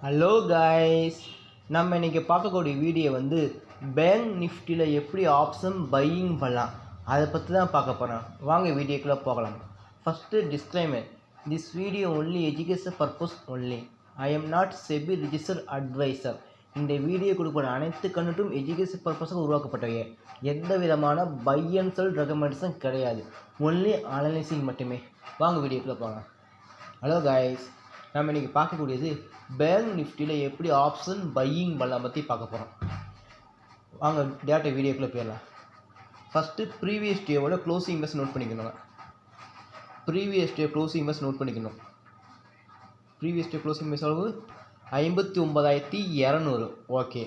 Hello guys, நம்ம இன்றைக்கி பார்க்கக்கூடிய வீடியோ வந்து பேங்க் நிஃப்டியில் எப்படி ஆப்ஷன் பையிங் பண்ணலாம் அதை பற்றி தான் பார்க்க போகிறோம். வாங்க வீடியோக்குள்ளே போகலாம். First disclaimer, this video only education purpose only. I am not SEBI registered advisor. இந்த வீடியோ கொடுக்கக்கூடிய அனைத்து கண்டென்ட்டும் எஜுகேஷன் பர்பஸுக்கு உருவாக்கப்பட்டவை. எந்த விதமான பை அண்ட் செல் ரெக்கமெண்டேஷன் கிடையாது, ஒன்லி அனலைசிங் மட்டுமே. வாங்க வீடியோக்குள்ளே போகலாம். ஹலோ கைஸ், நம்ம இன்றைக்கி பார்க்கக்கூடியது பேங்க் நிஃப்டியில் எப்படி ஆப்ஷன் பையிங் பண்ணலாம் பற்றி பார்க்க போகிறோம். வாங்க டேட்டா வீடியோக்குள்ளே போயிடலாம். ஃபஸ்ட்டு ப்ரீவியஸ் டேவோட க்ளோசிங் இன்வெஸ்ட் நோட் பண்ணிக்கணும். Previous day closing invest note பண்ணிக்கணும். ப்ரீவியஸ் டே க்ளோசிங் இன்வெஸ்ட் அளவு 59,200. ஓகே.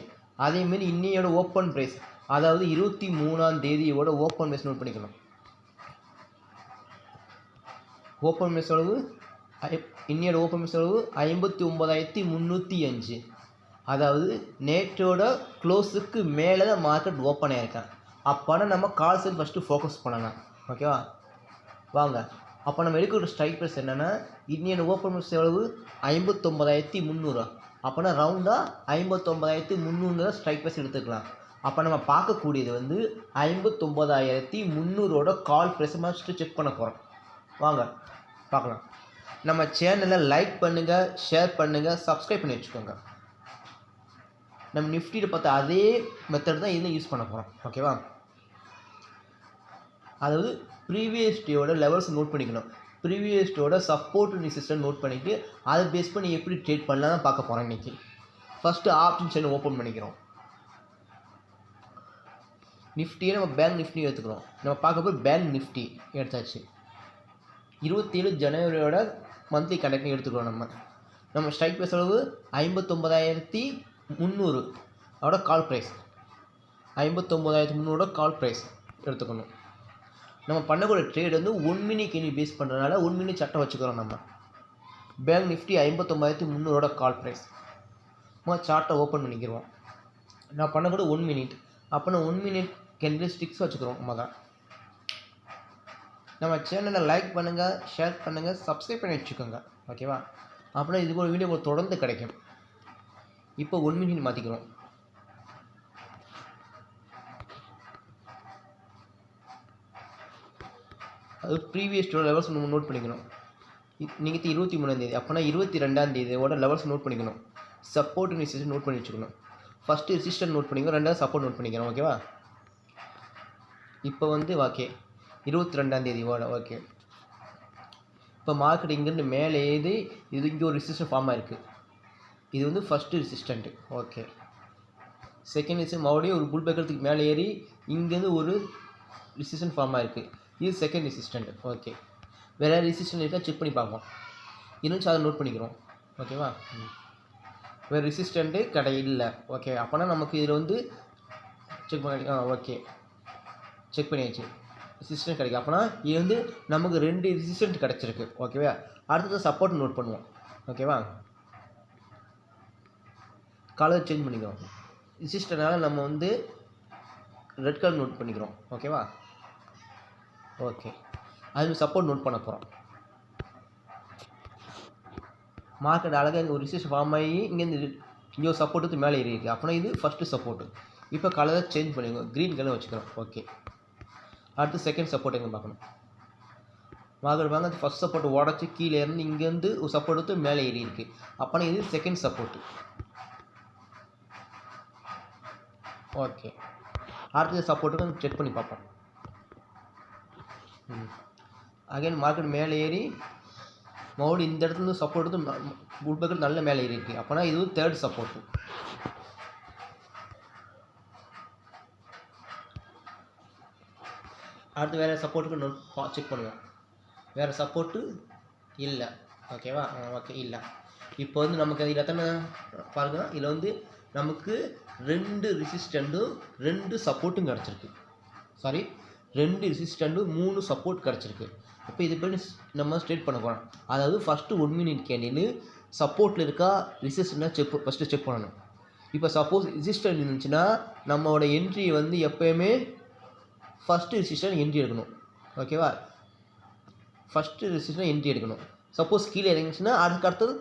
அதேமாரி இன்னையோட ஓப்பன் ப்ரைஸ், அதாவது 23ஆம் தேதியோட ஓப்பன் ப்ரைஸ் நோட் பண்ணிக்கணும். ஓப்பன் ப்ரைஸ் அளவு இன்னையோட ஓப்பன் ப்ரைஸ் அளவு 59,305. அதாவது நேற்றோட க்ளோஸுக்கு மேலே தான் மார்க்கெட் ஓப்பன் ஆகிருக்கேன். அப்போனா நம்ம கால் செல் ஃபஸ்ட்டு ஃபோக்கஸ் பண்ணலாம். ஓகேவா? வாங்க. அப்போ நம்ம எடுக்கிற ஸ்ட்ரைக் ப்ரைஸ் என்னென்னா, இன்னையோட ஓப்பன் ப்ரைஸ் அளவு 59,300. அப்போனா ரவுண்டாக 59,300 ஸ்ட்ரைக் ப்ரைஸ் எடுத்துக்கலாம். அப்போ நம்ம பார்க்கக்கூடியது வந்து 59,300ஓட கால் ப்ரைஸ் ஃபஸ்ட்டு செக் பண்ண போகிறோம். வாங்க பார்க்கலாம். நம்ம சேனலை லைக் பண்ணுங்கள், ஷேர் பண்ணுங்கள், சப்ஸ்கிரைப் பண்ணி வச்சுக்கோங்க. நம்ம நிஃப்டியில் பார்த்த அதே மெத்தட் தான் இதில் யூஸ் பண்ண போகிறோம். ஓகேவா? அதாவது ப்ரீவியஸ் டேயோட லெவல்ஸ் நோட் பண்ணிக்கணும். ப்ரீவியஸ் டேயோட சப்போர்ட் ரெசிஸ்டன்ஸ் நோட் பண்ணிவிட்டு அதை பேஸ் பண்ணி எப்படி ட்ரேட் பண்ணலாம் தான் பார்க்க போகிறோம் இன்றைக்கி. ஃபஸ்ட்டு ஆப்ஷன் செயின் ஓப்பன் பண்ணிக்கிறோம். நிஃப்டியை நம்ம பேங்க் நிஃப்டி எடுத்துக்கிறோம். நம்ம பார்க்க போய் பேங்க் நிஃப்டி எடுத்தாச்சு. 27 ஜனவரியோட மந்த்லி கண்டக்டிங் எடுத்துக்கிறோம். நம்ம ஸ்ட்ரைக் ப்ரைஸ் அளவு 59,300 அதோட கால் ப்ரைஸ். 59,300 கால் ப்ரைஸ் எடுத்துக்கணும். நம்ம பண்ணக்கூடிய ட்ரேட் வந்து 1 மினிட் கேண்டி பேஸ் பண்ணுறதுனால 1 மினிட் சட்டை வச்சுக்கிறோம். நம்ம பேங்க் நிஃப்டி 59,300 கால் ப்ரைஸ். நம்ம சார்ட்டை ஓப்பன் பண்ணிக்கிறோம். நான் பண்ணக்கூடிய 1 மினிட், அப்போ 1 மினிட் கேண்டில் ஸ்டிக்ஸ் வச்சுக்கிறோம். நம்ம சேனலை லைக் பண்ணுங்கள், ஷேர் பண்ணுங்கள், சப்ஸ்கிரைப் பண்ணி வச்சுக்கோங்க. ஓகேவா? அப்படின்னா இது போல் வீடியோ உங்களுக்கு தொடர்ந்து கிடைக்கும். இப்போ 1 மினிட் மாற்றிக்கிறோம். அது ப்ரீவியஸ் லெவல்ஸ் நோட் பண்ணிக்கணும். நீங்கள் 23ஆம் தேதி, அப்போனா 22ஆம் தேதியோட லெவல்ஸ் நோட் பண்ணிக்கணும். சப்போர்ட் ரெசிஸ்டன்ஸ் நோட் பண்ணி வச்சுக்கணும். ஃபஸ்ட்டு ரெசிஸ்டன்ஸ் நோட் பண்ணிக்கணும், ரெண்டாவது சப்போர்ட் நோட் பண்ணிக்கணும். ஓகேவா? இப்போ வந்து ஓகே 22ஆம் தேதியோட ஓகே. இப்போ மார்க்கெட் இங்கேருந்து மேலே ஏறி இது இங்கே ஒரு ரெசிஸ்டன்ட் ஃபார்ம் ஆகிருக்கு. இது வந்து first resistant. Okay. Second resistant மறுபடியும் ஒரு புல் பேக்கறதுக்கு மேலே ஏறி இங்கேருந்து ஒரு ரெசிஸ்டன்ட் ஃபார்ம் ஆகிருக்கு. இது செகண்ட் ரெசிஸ்டண்ட். ஓகே. வேறு ரெசிஸ்டன்ட் இருக்கா செக் பண்ணி பார்ப்போம். இருந்துச்சு அதை நோட் பண்ணிக்கிறோம். ஓகேவா? வேறு ரெசிஸ்டண்ட்டு கடை இல்லை. ஓகே. அப்போனா நமக்கு இதில் வந்து செக் பண்ணி ஓகே செக் பண்ணியாச்சு. ரெசிஸ்டன்ட் கிடைக்கும். அப்போனா இது வந்து நமக்கு 2 ரெசிஸ்டன்ட் கிடச்சிருக்கு. ஓகேவா? அடுத்தது சப்போர்ட் நோட் பண்ணுவோம். ஓகேவா? கலர் சேஞ்ச் பண்ணிக்கிறோம். ரெசிஸ்டன்ட்னால நம்ம வந்து ரெட் கலர் நோட் பண்ணிக்கிறோம். ஓகேவா? ஓகே. அது சப்போர்ட் நோட் பண்ண போகிறோம். மார்க்கெட் அழகாக இங்கே ஒரு ரெசிஸ்டன்ட் ஃபார்ம் ஆகி இங்கேருந்து இங்கே ஒரு சப்போர்ட்டுக்கு மேலே ஏறி இருக்குது. அப்போனா இது ஃபஸ்ட்டு சப்போர்ட்டு. இப்போ கலரை சேஞ்ச் பண்ணிக்கிறோம், க்ரீன் கலர் வச்சுக்கிறோம். ஓகே. அடுத்து செகண்ட் சப்போர்ட் எங்கே பார்க்கணும். மார்க்கெட் வாங்க ஃபஸ்ட் சப்போர்ட் உடச்சி கீழே இருந்து இங்கேருந்து ஒரு சப்போர்ட் எடுத்து மேலே ஏறி இருக்குது. அப்போனா இது செகண்ட் சப்போர்ட்டு. ஓகே. அடுத்த சப்போர்ட்டுக்கு செக் பண்ணி பார்ப்போம். அகைன் மார்க்கெட் மேலே ஏறி மறுபடியும் இந்த இடத்துல சப்போர்ட் எடுத்து புல் பேக்கர் நல்ல மேலே ஏறி இருக்குது. அப்போனா இது தேர்ட் சப்போர்ட்டு. அடுத்து வேறு சப்போர்ட்டுக்கு செக் பண்ணுவோம். வேறு சப்போர்ட்டு இல்லை. ஓகேவா? ஓகே இல்லை. இப்போ வந்து நமக்கு இதில் எத்தனை பாருங்கள், இதில் வந்து நமக்கு 2 ரெசிஸ்டண்ட்டும் 2 சப்போர்ட்டும் கிடச்சிருக்கு. சாரி, 2 ரெசிஸ்டண்ட்டும் 3 சப்போர்ட் கிடச்சிருக்கு. இப்போ இது பண்ணி நம்ம ஸ்ட்ரேட் பண்ண போகிறோம். அதாவது ஃபஸ்ட்டு 1 மினிட் கேண்டில் சப்போர்ட்டில் இருக்கா ரெசிஸ்டண்ட்டாக ஃபஸ்ட்டு செக் பண்ணணும். இப்போ சப்போஸ் ரெசிஸ்டன்ட் இருந்துச்சுன்னா நம்மளோட என்ட்ரி வந்து எப்போயுமே ஃபஸ்ட்டு ரெசிஸ்டன்ட் என்ட்ரி எடுக்கணும். ஓகேவா? ஃபஸ்ட்டு ரெசிஸ்டன்ட் என்ட்ரி எடுக்கணும். சப்போஸ் கீழே இறங்கிச்சுன்னா அதுக்கு அடுத்தது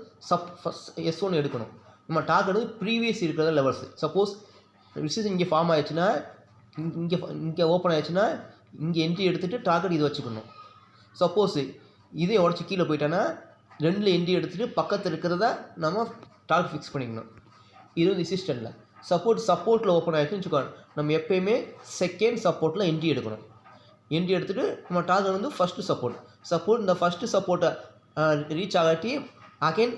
ஃபஸ்ட் S1 எடுக்கணும். நம்ம டார்கெட் வந்து ப்ரீவியஸ் இருக்கிற லெவல்ஸ். சப்போஸ் ரெசிஸ்டன்ஸ் இங்கே ஃபார்ம் ஆயிடுச்சுன்னா இங்கே ஓப்பன் ஆயிடுச்சுன்னா இங்கே என்ட்ரி எடுத்துகிட்டு டார்கெட் இது வச்சுக்கணும். சப்போஸ் இதே உடச்சி கீழே போயிட்டோன்னா ரெண்டில் என்ட்ரி எடுத்துகிட்டு பக்கத்தில் இருக்கிறத நம்ம டார்கெட் ஃபிக்ஸ் பண்ணிக்கணும். இது வந்து ரெசிஸ்டன்ட்டில். சப்போர்ட்டில் ஓப்பன் ஆகிடுச்சுன்னு வச்சுக்கோங்க, நம்ம எப்போயுமே செகண்ட் சப்போர்ட்டில் என்ட்ரி எடுக்கணும். என்ட்ரி எடுத்துகிட்டு நம்ம டார்கெட் வந்து ஃபஸ்ட்டு சப்போர்ட் இந்த ஃபஸ்ட்டு சப்போர்ட்டை ரீச் ஆகாட்டி அகைன்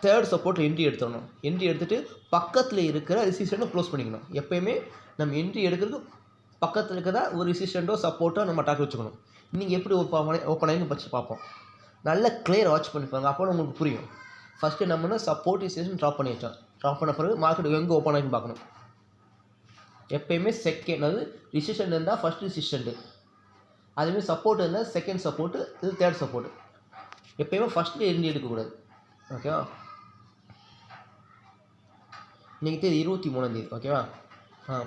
தேர்ட் சப்போர்ட் என்ட்ரி எடுத்துடணும். என்ட்ரி எடுத்துகிட்டு பக்கத்தில் இருக்கிற ரெசிஸ்டண்ட்டை க்ளோஸ் பண்ணிக்கணும். எப்போயுமே நம்ம என்ட்ரி எடுக்கிறதுக்கு பக்கத்தில் இருக்கிற ஒரு ரெசிஸ்டண்ட்டோ சப்போர்ட்டோ நம்ம டார்கெட் வச்சுக்கணும். நீங்கள் எப்படி ஓப்பன் ஆகி பற்றி பார்ப்போம். நல்ல கிளியர் வாட்ச் பண்ணிப்பாங்க, அப்போ உங்களுக்கு புரியும். ஃபஸ்ட்டு நம்ம சப்போர்ட் ரெசிஸ்டன்ட் ட்ராப் பண்ணி வச்சோம். ட்ராப் பண்ண பிறகு மார்க்கெட் எங்கே ஓப்பன் ஆகி பார்க்கணும். எப்போயுமே செகண்ட் அது ரெசிஸ்டன்ட் இருந்தால் ஃபஸ்ட்டு ரெசிஸ்டண்ட்டு, அதேமாதிரி சப்போர்ட் இருந்தால் செகண்ட் சப்போர்ட்டு, இது தேர்ட் சப்போர்ட்டு. எப்போயுமே ஃபஸ்ட்டு என்ட்ரி எடுக்கக்கூடாது. ஓகேவா? இன்றைக்கி தேதி 23 ஓகேவா?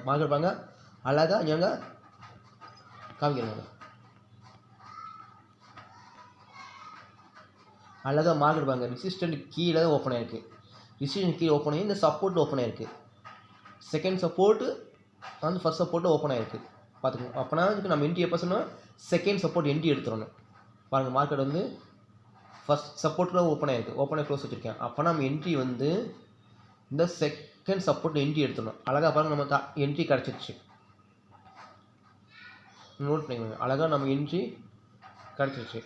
மார்க்கெட் பாங்க அழகாக எங்க காமிக்கிறோம். அழகாக மார்க்கெட் பாங்க ரெசிஸ்டன்ட் கீழே தான் ஓப்பன் ஆகிருக்கு. ரெசிஸ்டன்ட் கீழே ஓப்பன் ஆகி இந்த சப்போர்ட் ஓப்பன் ஆகிருக்கு. செகண்ட் சப்போர்ட்டு வந்து ஃபஸ்ட் சப்போர்ட்டு ஓப்பன் ஆகிருக்கு. பார்த்துக்கோங்க. அப்போனா இதுக்கு நம்ம என்ட்ரி எப்போ சொன்னால் செகண்ட் சப்போர்ட் என்ட்ரி எடுத்துடணும். பாருங்கள், மார்க்கெட் வந்து ஃபஸ்ட் சப்போர்ட்டில் ஓப்பன் ஆகிருக்கு, ஓப்பன் ஆகி க்ளோஸ் வச்சுருக்கேன். அப்போ நம்ம என்ட்ரி வந்து இந்த செகண்ட் சப்போர்ட் என்ட்ரி எடுத்துடணும். அழகாக பாருங்கள், நம்ம என்ட்ரி கிடச்சிருச்சு. நோட் பண்ணிக்கோங்க. அழகாக நம்ம என்ட்ரி கிடச்சிருச்சு.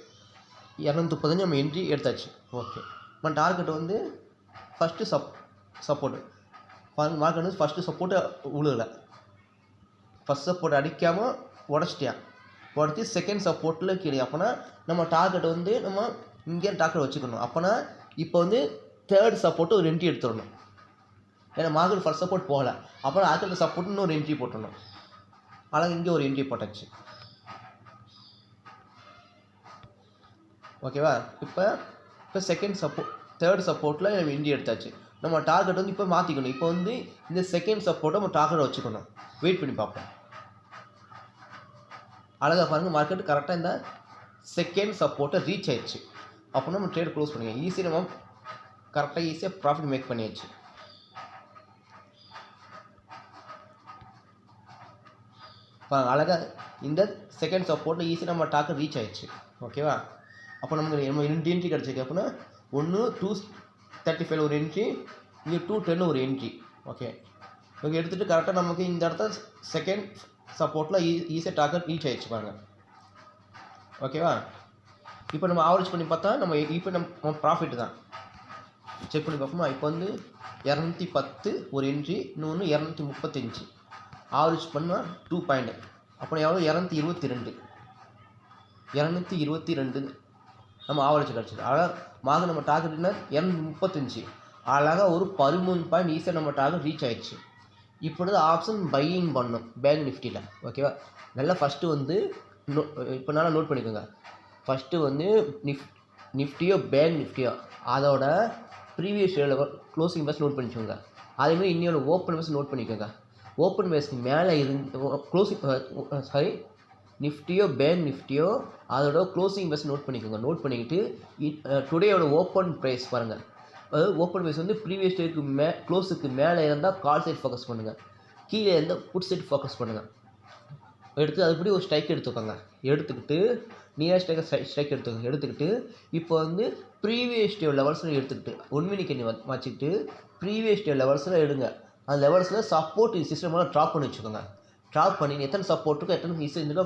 235 நம்ம என்ட்ரி எடுத்தாச்சு. ஓகே, நம்ம டார்கெட் வந்து ஃபஸ்ட்டு சப்போர்ட்டு பாருங்கள். மார்க்கெட் வந்து ஃபஸ்ட்டு சப்போர்ட்டை உழுகலை, ஃபஸ்ட் சப்போர்ட் அடிக்காமல் உடச்சிட்டேன். உடச்சி செகண்ட் சப்போர்ட்டில் கீழே. அப்போனா நம்ம டார்கெட் வந்து நம்ம இங்கே டார்கெட் வச்சுக்கணும். அப்போனா இப்போ வந்து தேர்ட் சப்போர்ட்டு ஒரு என்ட்ரி எடுத்துடணும். ஏன்னா மார்க்கெட் ஃபர்ஸ்ட் சப்போர்ட் போகலை, அப்புறம் அடுத்த சப்போர்ட்னு ஒரு என்ட்ரி போட்டுடணும். அழகாக இங்கே ஒரு என்ட்ரி போட்டாச்சு. ஓகேவா? இப்போ செகண்ட் சப்போர்ட் தேர்ட் சப்போர்ட்டில் நம்ம என்ட்ரி எடுத்தாச்சு. நம்ம டார்கெட் வந்து இப்போ மாற்றிக்கணும். இப்போ வந்து இந்த செகண்ட் சப்போர்ட்டை நம்ம டார்கெட் வச்சுக்கணும். வெயிட் பண்ணி பார்ப்போம். அழகாக பாருங்கள், மார்க்கெட் கரெக்டாக இந்த செகண்ட் சப்போர்ட்டை ரீச் ஆயிடுச்சு. அப்போ நம்ம ட்ரேட் க்ளோஸ் பண்ணிக்கலாம். ஈஸியாக நம்ம கரெக்டாக ஈஸியாக ப்ராஃபிட் மேக் பண்ணியாச்சு. பாருங்கள், அழகாக இந்த செகண்ட் சப்போர்ட்டில் ஈஸியாக நம்ம டார்கெட் ரீச் ஆயிடுச்சு. ஓகேவா? அப்போ நமக்கு நம்ம 2 என்ட்ரி கிடச்சிருக்கு. அப்படின்னா 235 ஒரு என்ட்ரி, இங்கே 210 ஒரு என்ட்ரி. ஓகே, எடுத்துகிட்டு கரெக்டாக நமக்கு இந்த இடத்த செகண்ட் சப்போர்ட்டில் ஈஸியாக டார்கெட் ரீச் ஆகிடுச்சு பாருங்கள். ஓகேவா? இப்போ நம்ம ஆவரேஜ் பண்ணி பார்த்தா நம்ம ப்ராஃபிட் தான். செக் பண்ணி பார்ப்போமா? இப்போ வந்து 210 ஒரு என்ட்ரி, இன்னொன்று 235. ஆவரேஜ் பண்ணால் 2 பாயிண்ட். அப்புறம் எவ்வளோ? 222 நம்ம ஆவரேஜ் கிடச்சிது. அழகாக மார்க்கெட் நம்ம டார்கெட்னா 235. அழகாக ஒரு 13 பாயிண்ட் ஈஸியாக நம்ம டார்கெட் ரீச் ஆகிடுச்சு. இப்பொழுது ஆப்ஷன் பையிங் பண்ணணும் பேங்க் நிஃப்டியில். ஓகேவா? நல்லா ஃபஸ்ட்டு வந்து இப்போ நல்லா நோட் பண்ணிக்கோங்க. ஃபஸ்ட்டு வந்து நிஃப்டியோ பேங்க் நிஃப்டியோ அதோட previous level closing base note பண்ணிக்கோங்க. அதேமாதிரி இன்னொரு ஓப்பன் பேஸ் நோட் பண்ணிக்கோங்க. ஓப்பன் பேஸ்க்கு மேலே க்ளோசிங் நிஃப்டியோ பேங்க் நிஃப்டியோ அதோட க்ளோசிங் பேஸ் நோட் பண்ணிக்கோங்க. நோட் பண்ணிக்கிட்டு டுடேயோட ஓப்பன் ப்ரைஸ் பாருங்கள். அதாவது ஓப்பன் ப்ரைஸ் வந்து ப்ரீவியஸ் டேக்கு க்ளோஸுக்கு மேலே இருந்தால் கால் சைட் ஃபோக்கஸ் பண்ணுங்கள், கீழே இருந்தால் புட் சைட் ஃபோக்கஸ் பண்ணுங்கள். எடுத்து அதுபடி ஒரு ஸ்ட்ரைக் எடுத்துக்கோங்க. எடுத்துக்கிட்டு நியர் ஸ்ட்ரைக் எடுத்துக்கிட்டு இப்போ வந்து ப்ரீவியஸ் டே லெவல்ஸில் எடுத்துக்கிட்டு 1 மினிட் கேண்டில் வச்சுக்கிட்டு ப்ரீவியஸ் டே லெவல்ஸில் எடுங்க. அந்த லெவல்ஸில் சப்போர்ட் சிஸ்டமெல்லாம் ட்ராப் பண்ணி வச்சுக்கோங்க. ட்ராப் பண்ணி எத்தனை சப்போர்ட்டுக்கு எத்தனை ஈஸியாக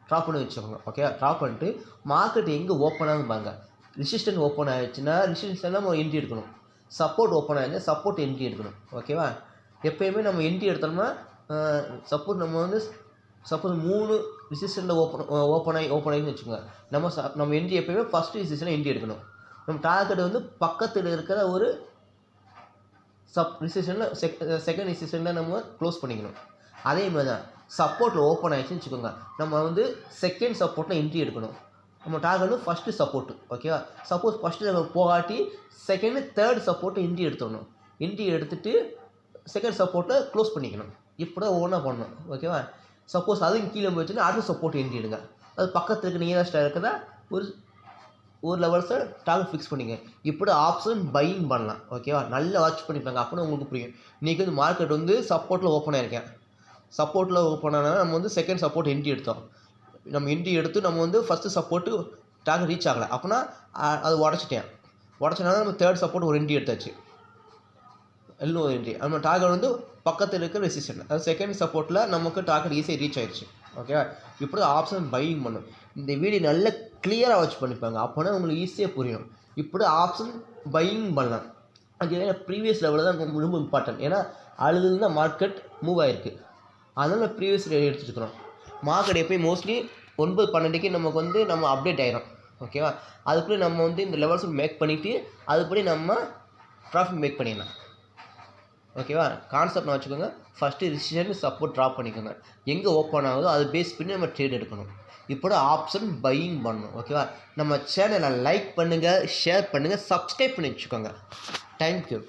ட்ராப் பண்ணி வச்சுக்கோங்க. ஓகே, ட்ராப் பண்ணிட்டு மார்க்கெட் எங்கே ஓப்பன் ஆகுது பாருங்க. ரெசிஸ்டன்ஸ் ஓப்பன் ஆகிடுச்சுன்னா ரெசிஸ்டன்ஸ் நம்ம என்ட்ரி எடுக்கணும். சப்போர்ட் ஓப்பன் ஆகிடுச்சுன்னா சப்போர்ட் என்ட்ரி எடுக்கணும். ஓகேவா? எப்போயுமே நம்ம என்ட்ரி எடுத்தோம்னா சப்போர்ட் நம்ம வந்து சப்போஸ் 3 ரெசிஸ்டன்ட்டில் ஓப்பன் ஆகின்னு வச்சுக்கோங்க. நம்ம என்ட்ரி எப்போயுமே ஃபஸ்ட்டு ரெசிஸ்டன்ட் என்ட்ரி எடுக்கணும். நம்ம டார்கெட் வந்து பக்கத்தில் இருக்கிற ஒரு ரெசிஸ்டன்ட்டில் செகண்ட் ரெசிஸ்டன்ட்டில் நம்ம க்ளோஸ் பண்ணிக்கணும். அதே மாதிரி தான் சப்போர்ட்டில் ஓப்பன் ஆகிடுச்சுன்னு வச்சுக்கோங்க. நம்ம வந்து செகண்ட் சப்போர்ட்டில் என்ட்ரி எடுக்கணும். நம்ம டார்கெட் வந்து ஃபஸ்ட்டு சப்போர்ட்டு. ஓகேவா? சப்போஸ் ஃபஸ்ட்டு நம்ம போகாட்டி செகண்டு தேர்ட் சப்போர்ட்டை என்ட்ரி எடுத்துடணும். என்ட்ரி எடுத்துகிட்டு செகண்ட் சப்போர்ட்டை க்ளோஸ் பண்ணிக்கணும். இப்படி தான் ஒவ்வொன்றா பண்ணணும். ஓகேவா? சப்போஸ் அதுவும் கீழே போயிடுச்சுன்னா அடுத்த சப்போர்ட் என்ட்ரி எடுங்க. அது பக்கத்தில் இருக்க நியரஸ்ட்டாக இருக்கிறதா ஒரு ஒரு லெவல்ஸில் டார்கெட் ஃபிக்ஸ் பண்ணிங்க. இப்படி ஆப்ஷன் பையிங் பண்ணலாம். ஓகேவா? நல்லா வாட்ச் பண்ணிப்பாங்க. அப்போ உங்களுக்கு புரியும். இன்றைக்கி வந்து மார்க்கெட் வந்து சப்போர்ட்டில் ஓப்பன் ஆகிருக்கேன். சப்போர்ட்டில் ஓப்பன் ஆனால் நம்ம வந்து செகண்ட் சப்போர்ட் என்ட்ரி எடுத்தோம். நம்ம என்ட்ரி எடுத்து நம்ம வந்து ஃபஸ்ட்டு சப்போர்ட்டு டார்கெட் ரீச் ஆகலை. அப்படின்னா அது உடச்சனால நம்ம தேர்ட் சப்போர்ட் ஒரு என்ட்ரி எடுத்தாச்சு. எல்லாம் ஒரு என்ட்ரி. நம்ம டார்கெட் வந்து பக்கத்தில் இருக்கிற ரெசிஸ்டன்ட், அது செகண்ட் சப்போர்ட்டில் நமக்கு டார்கெட் ஈஸியாக ரீச் ஆயிடுச்சு. ஓகேவா? இப்படி ஆப்ஷன் பையிங் பண்ணும். இந்த வீடியோ நல்லா கிளியராக வாட்ச் பண்ணிப்பாங்க. அப்போனா உங்களுக்கு ஈஸியாக புரியும். இப்படி ஆப்ஷன் பையிங் பண்ணலாம். அது ப்ரீவியஸ் லெவலில் தான் ரொம்ப இம்பார்ட்டன்ட். ஏன்னா அதுலேருந்து தான் மார்க்கெட் மூவ் ஆகிருக்கு. அதனால் ப்ரீவியஸ் எடுத்துருக்கிறோம். மார்க்கெட் எப்போயும் மோஸ்ட்லி 9-12க்கு நமக்கு வந்து நம்ம அப்டேட் ஆகிடும். ஓகேவா? அதுக்குள்ளே நம்ம வந்து இந்த லெவல்ஸ் மேக் பண்ணிவிட்டு அதுபடி நம்ம ப்ராஃபிட் மேக் பண்ணிடலாம். ஓகேவா? கான்செப்ட் நான் வச்சுக்கோங்க. ஃபஸ்ட்டு ரெசிஸ்டன்ஸ் சப்போர்ட் ட்ராப் பண்ணிக்கோங்க. எங்கே ஓப்பன் ஆகுதோ அது பேஸ் பண்ணி நம்ம ட்ரேட் எடுக்கணும். இப்போது ஆப்ஷன் பையிங் பண்ணணும். ஓகேவா? நம்ம சேனலை லைக் பண்ணுங்கள், ஷேர் பண்ணுங்கள், சப்ஸ்கிரைப் பண்ணி வச்சுக்கோங்க. தேங்க்யூ.